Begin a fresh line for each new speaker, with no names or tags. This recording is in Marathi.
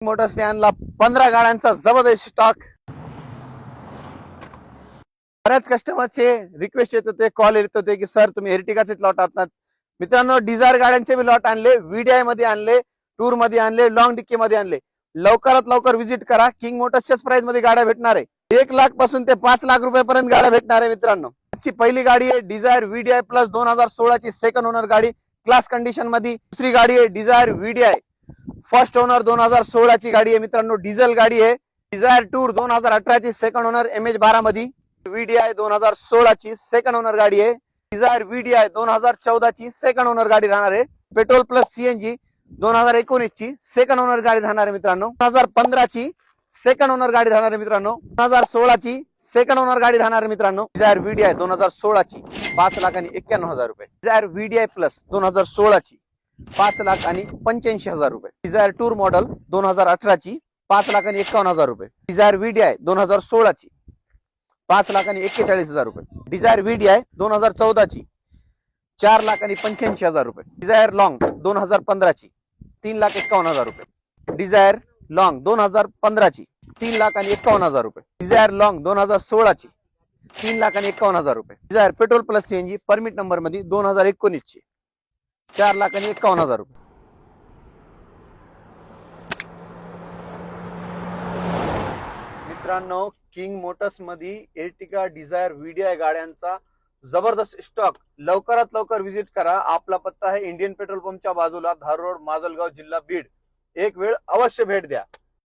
मोटर्सने आणला 15 गाड्यांचा जबरदस्त स्टॉक। बऱ्याच कस्टमरचे रिक्वेस्ट येत होते, कॉल येत होते की सर तुम्ही एर्टिगाचे लॉट आणतात। मित्रांनो डिझायर गाड्यांचे बी लॉट आणले, व्हीडीआय मध्ये आणले, टूर मध्ये आणले, लॉंग डिक्की मध्ये आणले। लवकरात लवकर व्हिजिट करा, किंग मोटर्सच्याच प्राइस मध्ये गाड्या भेटणार आहे। 1 लाख पासून ते 5 लाख रुपयापर्यंत गाड्या भेटणार आहे मित्रांनो। आजची पहिली गाडी आहे डिझायर व्हीडीआय प्लस 2016 ची सेकंड ओनर गाडी, क्लास कंडिशन मध्ये। दुसरी गाडी आहे डिझायर व्हीडीआय फर्स्ट ओनर 2016 ची गाडी आहे मित्रांनो, डिझेल गाडी आहे। डिझायर टूर 2018 ची सेकंड ओनर MH12 मध्ये। व्हीडीआय 2016 ची सेकंड ओनर गाडी आहे। डिझायर व्हीडीआय 2014 ची सेकंड ओनर गाडी राहणार आहे। पेट्रोल प्लस सीएनजी 2019 ची सेकंड ओनर गाडी राहणार आहे मित्रांनो। 2015 ची सेकंड ओनर गाडी राहणार आहे मित्रांनो। 2016 ची सेकंड ओनर गाडी राहणार आहे मित्रांनो। डिझायर व्हीडीआय 2016 ची 5,91,000 रुपये। डिझायर व्हीडीआय प्लस 2016 ची 5,85,000 रुपये। डिझायर टूर मॉडेल 2018 ची 5,51,000 रुपये। डिझायर व्हीडीआय 2016 ची 5,41,000 रुपये। डिझायर व्हीडीआय 2014 ची 4,85,000 रुपये। डिझायर लॉंग 2015 ची 3,51,000 रुपये। डिझायर लॉंग 2015 ची 3,51,000 रुपये। डिझायर लॉंग 2016 ची 3,51,000 रुपये। Dzire petrol plus CNG permit number मध्ये 2019 ची 4,51,000 रुपये। मित्रांनो किंग मोटर्स मध्ये एर्टिगा डिझायर व्हीडीआय गाड्यांचा जबरदस्त स्टॉक। लवकरात लवकर व्हिजिट करा। आपला पत्ता आहे इंडियन पेट्रोल पंपच्या बाजूला, धार रोड, माजलगाव, जिल्हा बीड। एक वेळ अवश्य भेट द्या।